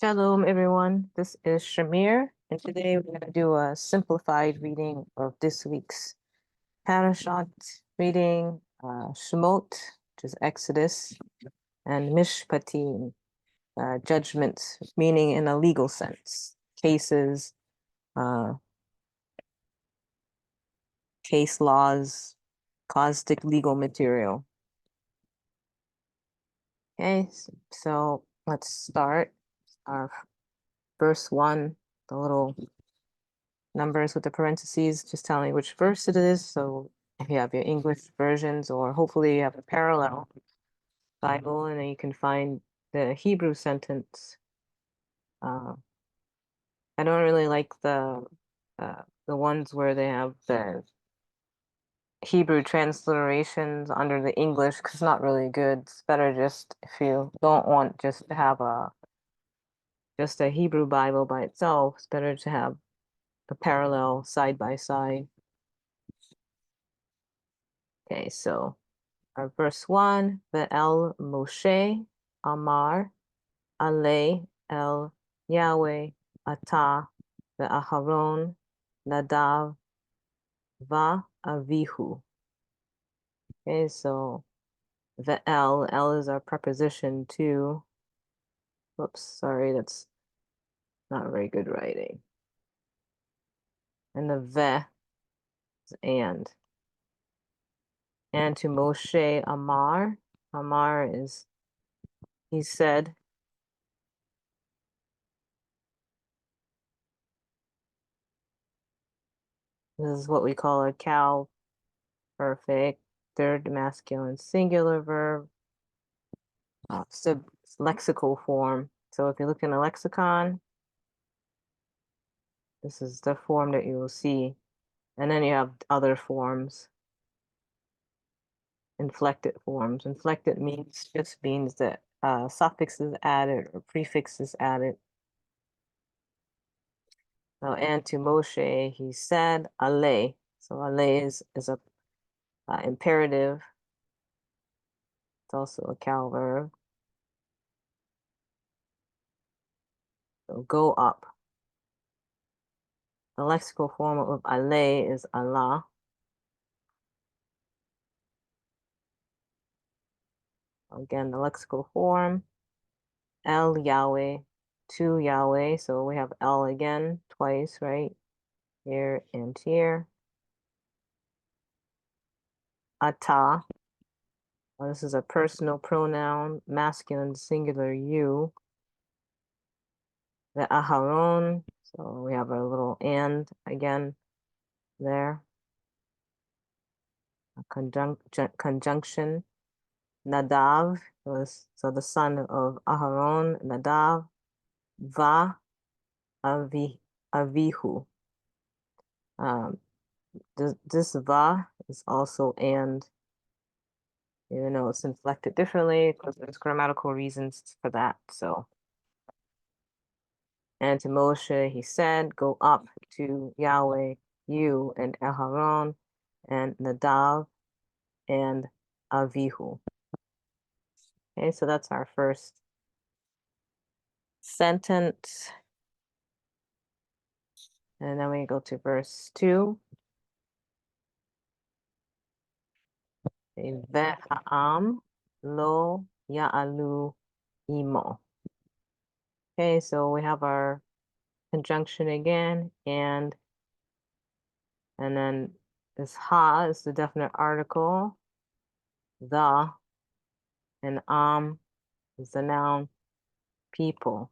Shalom, everyone. This is Shamir, and today we're going to do a simplified reading of this week's parashat reading, Shemot, which is Exodus, and Mishpatim, judgments, meaning in a legal sense, cases, uh, case laws, caustic legal material. Okay, so let's start our verse 1, the little numbers with the parentheses, just telling me which verse it is. So if you have your English versions, or hopefully you have a parallel Bible, and then you can find the Hebrew sentence. I don't really like the ones where they have the Hebrew transliterations under the English, because it's not really good. It's better just if you don't want just to have just a Hebrew Bible by itself, it's better to have a parallel side by side. Okay, so our verse 1, Ve'el Moshe Amar Ale El Yahweh Ata Ve'aharon Nadav Va Avihu. Okay, so Ve'el, El is our preposition to, whoops, sorry, that's not very good writing. And the Ve is and. And to Moshe Amar, Amar is, he said, this is what we call a cow perfect, third masculine singular verb, sub lexical form. So if you look in a lexicon, this is the form that you will see. And then you have other forms, inflected forms. Inflected just means that suffix is added or prefix is added. So, and to Moshe, he said, Ale. So Ale is a imperative. It's also a cow verb. So go up. The lexical form of Ale is Allah. Again, the lexical form, El Yahweh, to Yahweh. So we have El again twice, right? Here and here. Ata. Well, this is a personal pronoun, masculine singular you. The Aharon. So we have a little and again there. A conjunction. Nadav. So the son of Aharon, Nadav. Va Avihu. This va is also and, even though it's inflected differently, because there's grammatical reasons for that. So, and to Moshe, he said, go up to Yahweh, you and Aharon and Nadav and Avihu. Okay, so that's our first sentence. And then we go to verse 2. Ve'ha'am lo ya'alu imo. Okay, so we have our conjunction again, and then this ha is the definite article, the, and is the noun people.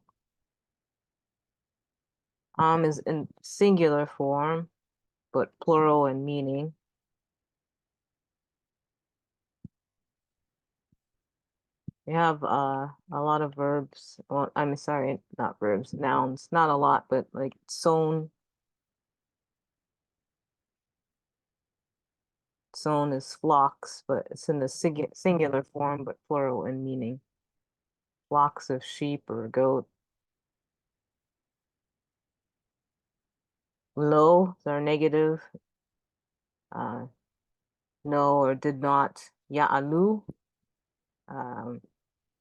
Is in singular form, but plural in meaning. We have a lot of verbs. Well, I'm sorry, not verbs, nouns. Not a lot, but like sown. Sown is flocks, but it's in the singular form, but plural in meaning. Flocks of sheep or goat. Lo is our negative. No or did not. Ya'alu.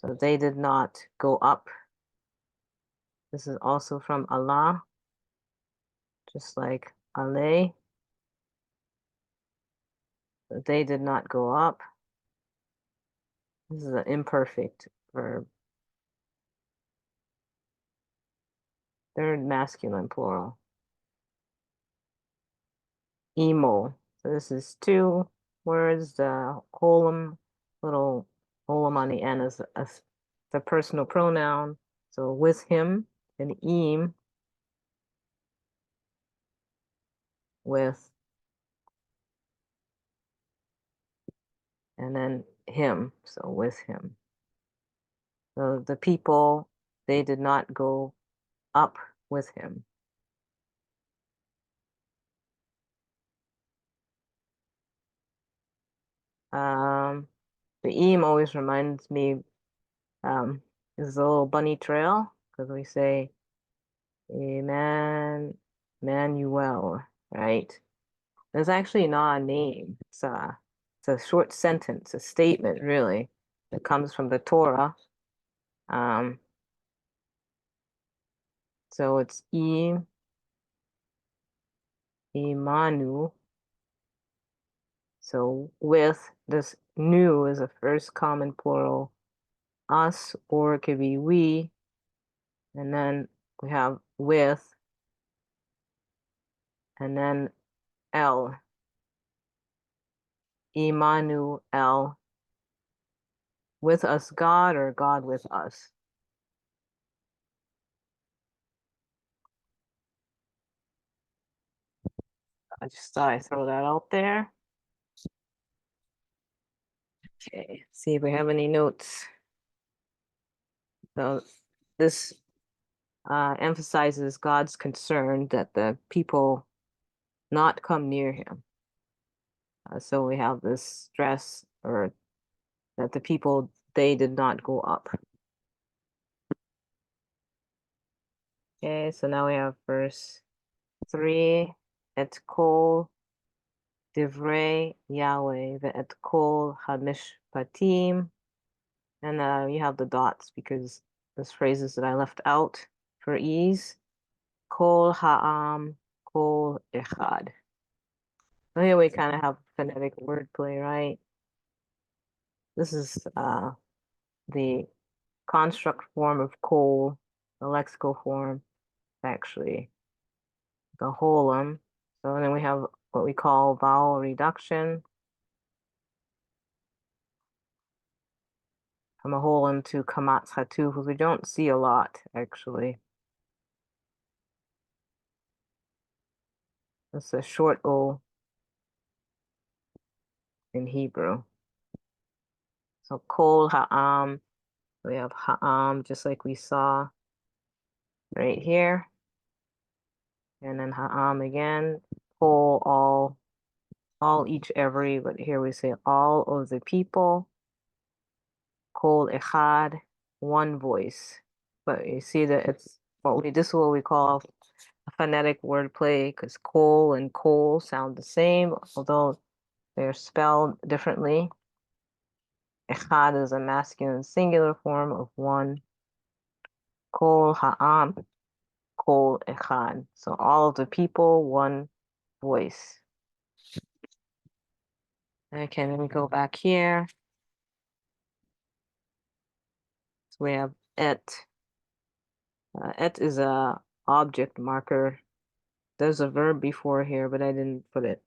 So they did not go up. This is also from Allah, just like Ale. They did not go up. This is an imperfect verb. Third masculine plural. Emo. So this is two words. The holum, little holum on the end is the personal pronoun. So with him, and im, with, and then him. So with him. So the people, they did not go up with him. The im always reminds me is the little bunny trail because we say Amen, Manuel, right? It's actually not a name. It's a short sentence, a statement really that comes from the Torah. Um, so it's Imanu. So with this new is the first common plural, us, or it could be we, and then we have with, and then El, Immanuel, with us God or God with us. I just thought I'd throw that out there. Okay, see if we have any notes. So this emphasizes God's concern that the people not come near him. So we have this stress or that the people, they did not go up. Okay, so now we have verse 3. Et kol divrei Yahweh ve'et kol hamishpatim. And you have the dots because there's phrases that I left out for ease. Kol ha'am, kol echad. So here we kind of have phonetic wordplay, right? This is the construct form of kol, the lexical form, actually the holum. So then we have what we call vowel reduction from a holum to kamatz hatu, because we don't see a lot, actually. It's a short O in Hebrew. So kol ha'am, we have ha'am, just like we saw right here. And then ha'am again, kol, all, each, every, but here we say all of the people. Kol echad, one voice. But you see that it's this is what we call a phonetic wordplay because kol and kol sound the same, although they're spelled differently. Echad is a masculine singular form of one. Kol ha'am, kol echad. So all of the people, one voice. Okay, let me go back here. So we have et. Et is a object marker. There's a verb before here, but I didn't put it.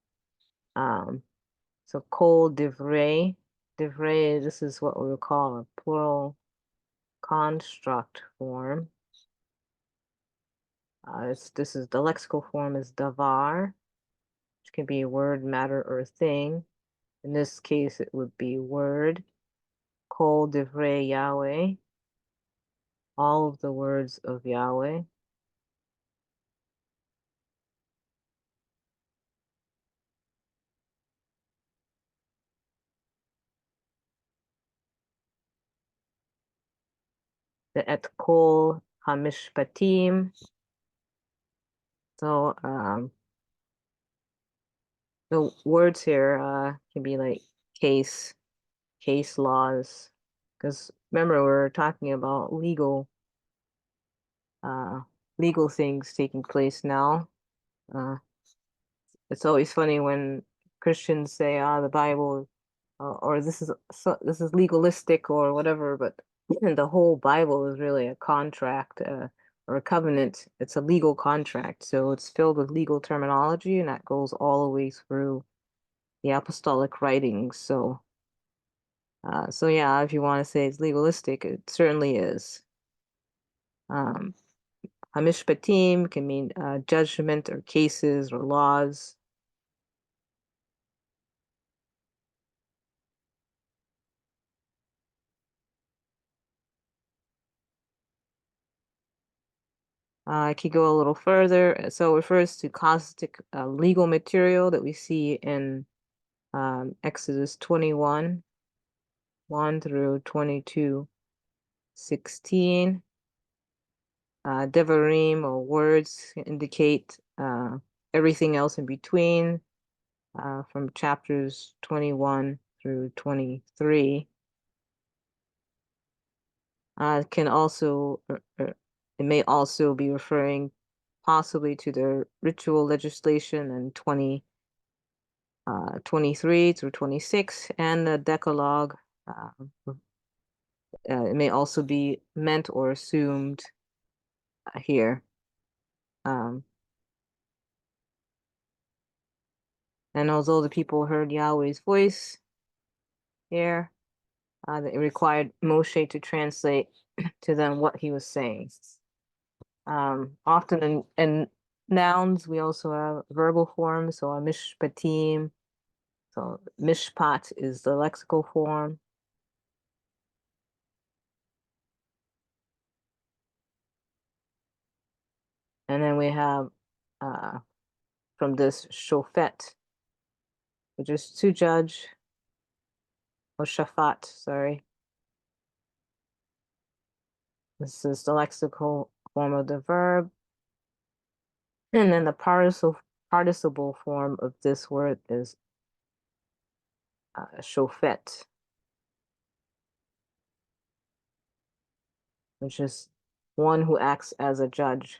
So kol divrei. Divrei, this is what we would call a plural construct form. This is the lexical form is davar, which can be a word, matter, or thing. In this case, it would be word. Kol divrei Yahweh, all of the words of Yahweh. The et kol hamishpatim. So the words here can be like case laws. Because remember, we're talking about legal uh, legal things taking place now. Uh, it's always funny when Christians say, "Ah, the Bible," or this is legalistic or whatever, but the whole Bible is really a contract or a covenant. It's a legal contract, so it's filled with legal terminology, and that goes all the way through the apostolic writings. So yeah, if you want to say it's legalistic, it certainly is. Um, Mishpatim can mean judgment or cases or laws. I could go a little further. So it refers to caustic legal material that we see in Exodus 21, 1 through 22, 16. Devarim or words indicate everything else in between from chapters 21 through 23. Can also, it may also be referring possibly to the ritual legislation in 23 through 26 and the Decalogue. It may also be meant or assumed here. Um, and although the people heard Yahweh's voice here, it required Moshe to translate to them what he was saying. Often in nouns, we also have verbal forms, so a mishpatim. So mishpat is the lexical form. And then we have from this shofet, which is to judge, or shafat, sorry. This is the lexical form of the verb. And then the participle form of this word is shofet, which is one who acts as a judge.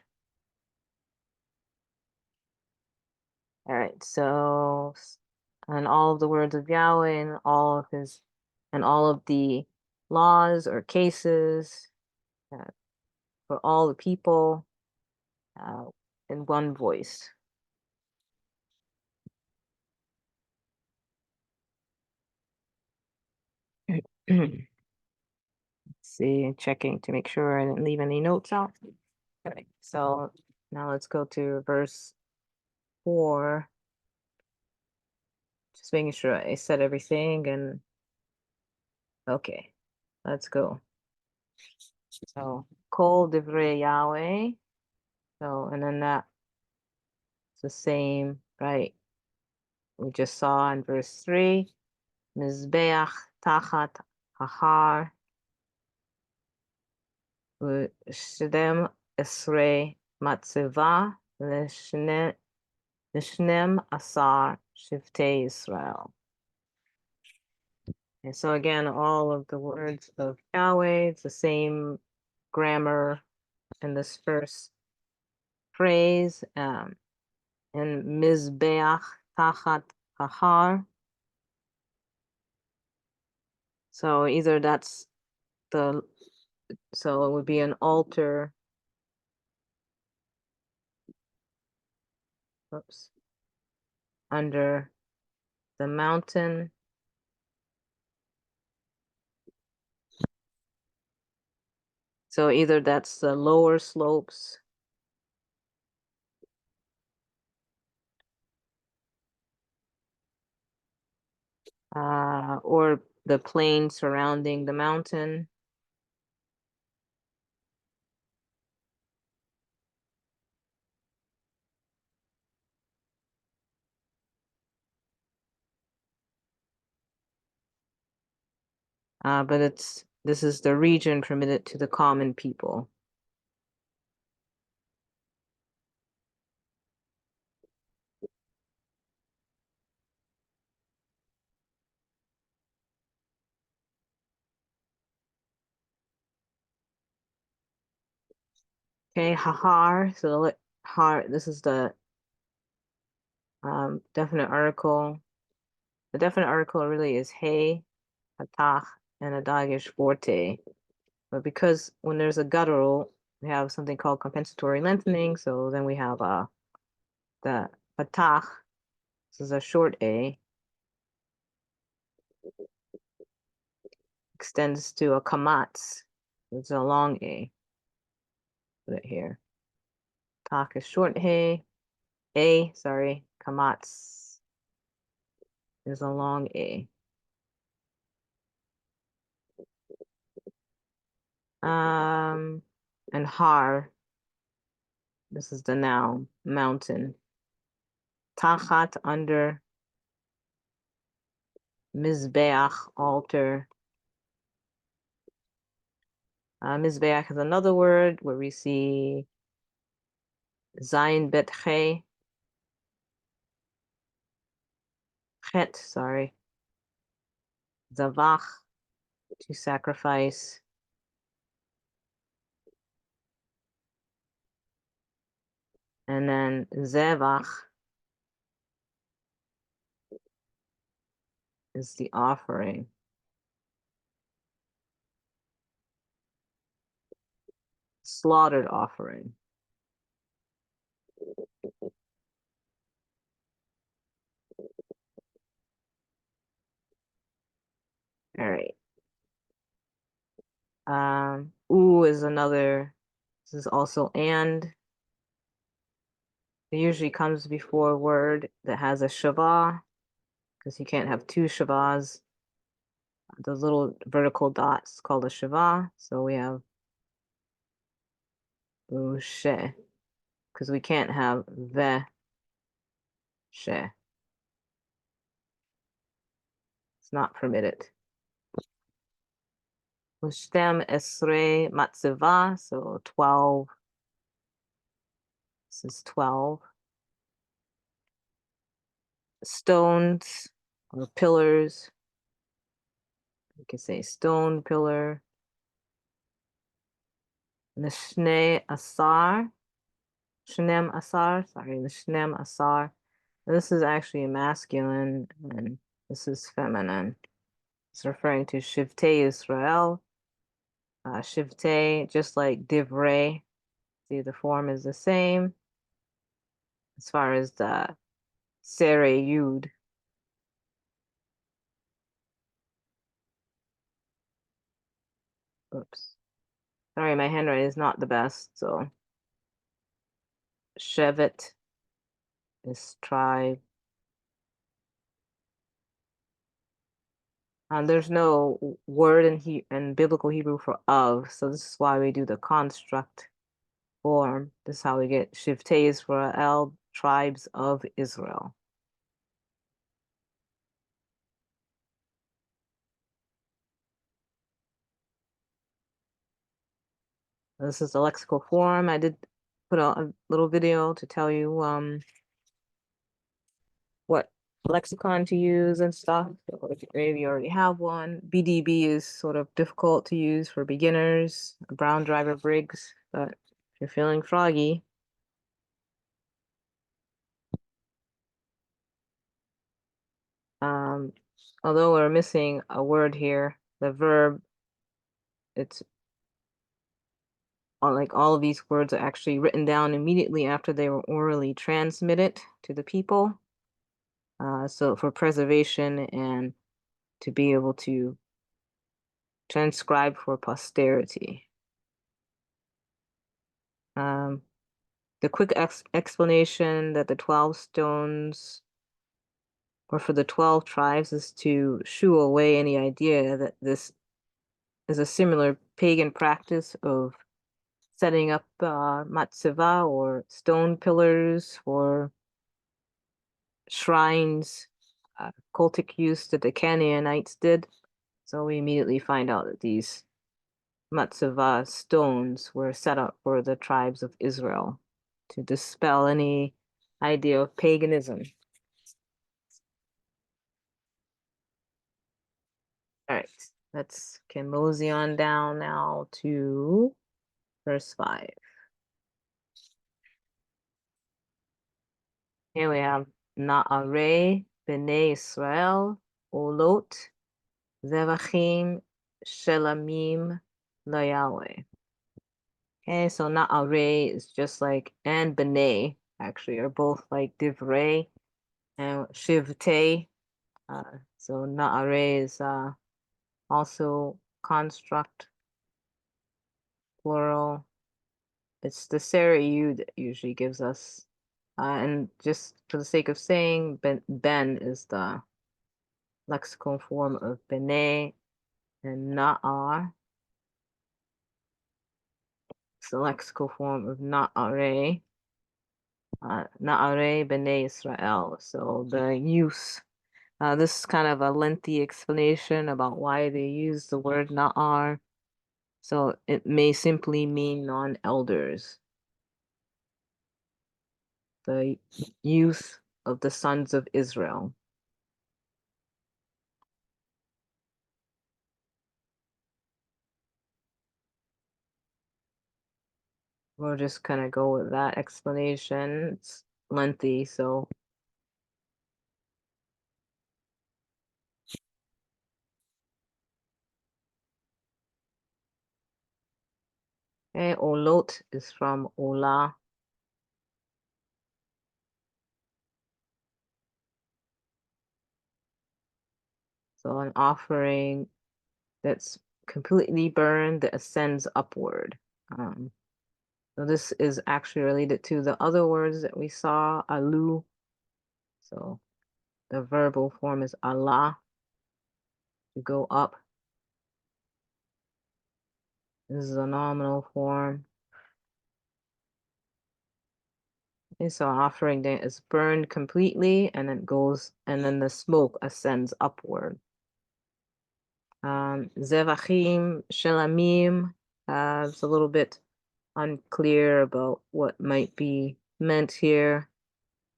All right, so and all of the words of Yahweh and all of the laws or cases uh, for all the people uh, in one voice. See, checking to make sure I didn't leave any notes out. Okay, so now let's go to verse 4. Just making sure I said everything and okay, let's go. So, Kol Divrei Yahweh. So, and then that's the same, right? We just saw in verse 3. Mizbeach Tachat Hahar. Shedem Esrei Matzeva. Lishnem Asar Shiftei Israel. And so again, all of the words of Yahweh, it's the same grammar in this first phrase. And Mizbeach Tachat Hahar. So either that's the, so it would be an altar, oops, under the mountain. So either that's the lower slopes or the plain surrounding the mountain. But this is the region permitted to the common people. Okay, hahar. So har. This is the definite article. The definite article really is hey, hatach, and a dagesh forte. But because when there's a guttural, we have something called compensatory lengthening. So then we have the hatach. This is a short a, extends to a kamatz. It's a long a. Put it here. Tak is short a, sorry, kamatz is a long a. And har, this is the noun, mountain. Tachat, under, mizbeach, altar. Mizbeach is another word where we see zayin bet chet, sorry, zavach, to sacrifice. And then zevach is the offering. Slaughtered offering. All right. Ooh is another. This is also and. It usually comes before a word that has a shavah, because you can't have two shavahs. The little vertical dots called a shavah. So we have ushe, because we can't have ve she. It's not permitted. Ushtem esre matzeva, so 12. This is 12. Stones or pillars. You can say stone pillar. Nishne asar. Shnem asar. Sorry, Nishnem asar. This is actually masculine and this is feminine. It's referring to Shivtei Israel. Shivtei, just like Divrei. See, the form is the same. As far as the Sere Yud. Oops. Sorry, my handwriting is not the best, so Shevet is tribe. There's no word in biblical Hebrew for of, so this is why we do the construct form. This is how we get Shivtei Israel, tribes of Israel. This is the lexical form. I did put a little video to tell you what lexicon to use and stuff. So if maybe you already have one. BDB is sort of difficult to use for beginners. Brown Driver Briggs, but if you're feeling froggy. Um, although we're missing a word here, the verb, it's like all of these words are actually written down immediately after they were orally transmitted to the people. So for preservation and to be able to transcribe for posterity. The quick explanation that the 12 stones were for the 12 tribes is to shoo away any idea that this is a similar pagan practice of setting up matzeva or stone pillars for shrines, cultic use that the Canaanites did. So we immediately find out that these matzeva stones were set up for the tribes of Israel to dispel any idea of paganism. All right, let's can mosey on down now to verse 5. Here we have Na'arei B'nai Israel Olot Zevachim Shelamim LaYahweh. Okay, so Na'arei is just like, and B'nai actually are both like Divrei and Shivtei. So Na'arei is also construct, plural. It's the Sarah that usually gives us. And just for the sake of saying, ben is the lexical form of bene, and na'ar is the lexical form of na'are. Na'are bene Israel. So the use. This is kind of a lengthy explanation about why they use the word na'ar. So it may simply mean non-elders. The youth of the sons of Israel. We'll just kind of go with that explanation. It's lengthy, so okay, olot is from olah. So an offering that's completely burned that ascends upward. So this is actually related to the other words that we saw, alu. So the verbal form is Allah, to go up. This is a nominal form. Okay, so offering that is burned completely and then goes, and then the smoke ascends upward. Zevachim, Shelamim, it's a little bit unclear about what might be meant here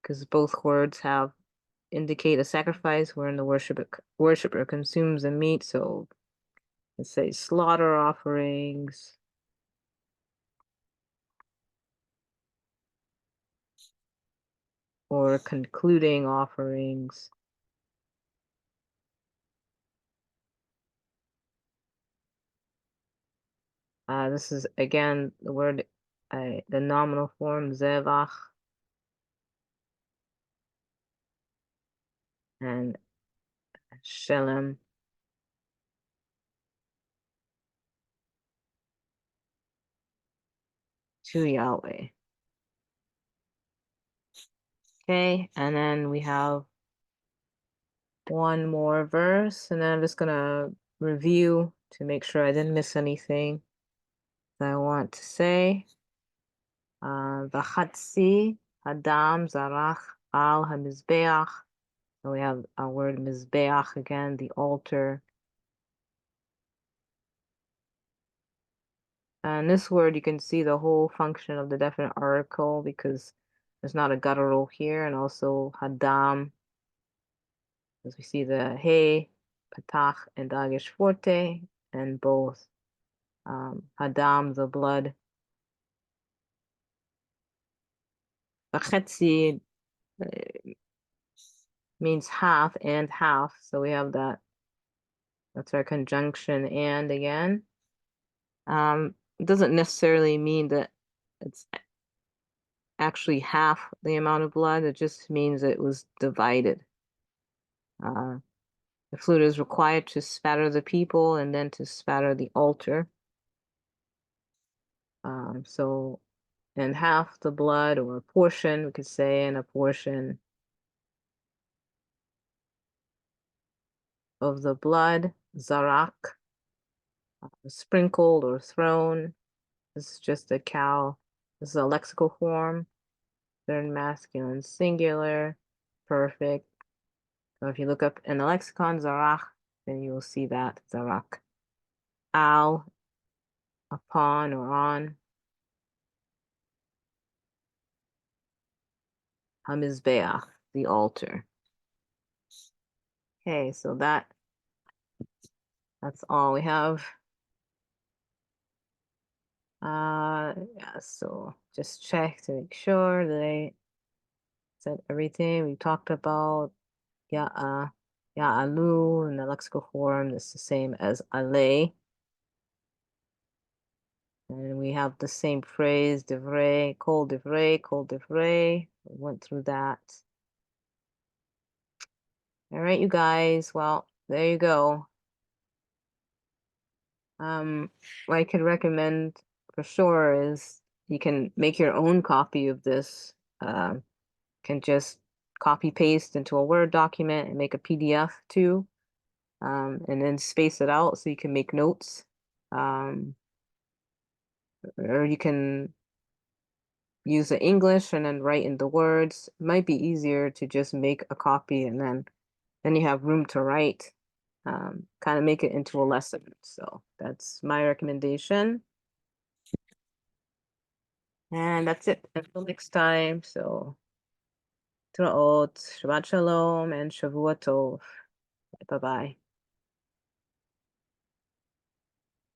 because both words have indicate a sacrifice wherein the worshiper consumes the meat. So let's say slaughter offerings or concluding offerings. This is again the word, the nominal form zevach and shelem. To Yahweh. Okay, and then we have one more verse, and then I'm just gonna review to make sure I didn't miss anything that I want to say. V'chatzi Adam Zarach al hamizbeach. So we have our word mizbeach again, the altar. And this word, you can see the whole function of the definite article because there's not a guttural here, and also Hadam, as we see the hey, patach, and dagesh forte, and both Hadam, the blood. V'chetzi means half and half, so we have that. That's our conjunction and again. It doesn't necessarily mean that it's actually half the amount of blood. It just means it was divided. The flute is required to spatter the people and then to spatter the altar. So, and half the blood or a portion, we could say, and a portion of the blood, zarak, sprinkled or thrown. This is just a cow. This is a lexical form, third masculine singular, perfect. So if you look up in the lexicon, zarach, then you will see that, zarak. Al, upon or on. Hamizbeach, the altar. Okay, so that's all we have. Yeah, so just check to make sure that I said everything we talked about. Ya'alu in the lexical form is the same as ale. And we have the same phrase, divrei, kol divrei, kol divrei. We went through that. All right, you guys. Well, there you go. What I could recommend for sure is you can make your own copy of this. Can just copy paste into a Word document and make a PDF too. And then space it out so you can make notes. Or you can use the English and then write in the words. It might be easier to just make a copy and then you have room to write. Kind of make it into a lesson. So that's my recommendation. And that's it. Until next time. So, Shabbat Shalom and Shavua Tov. Bye-bye.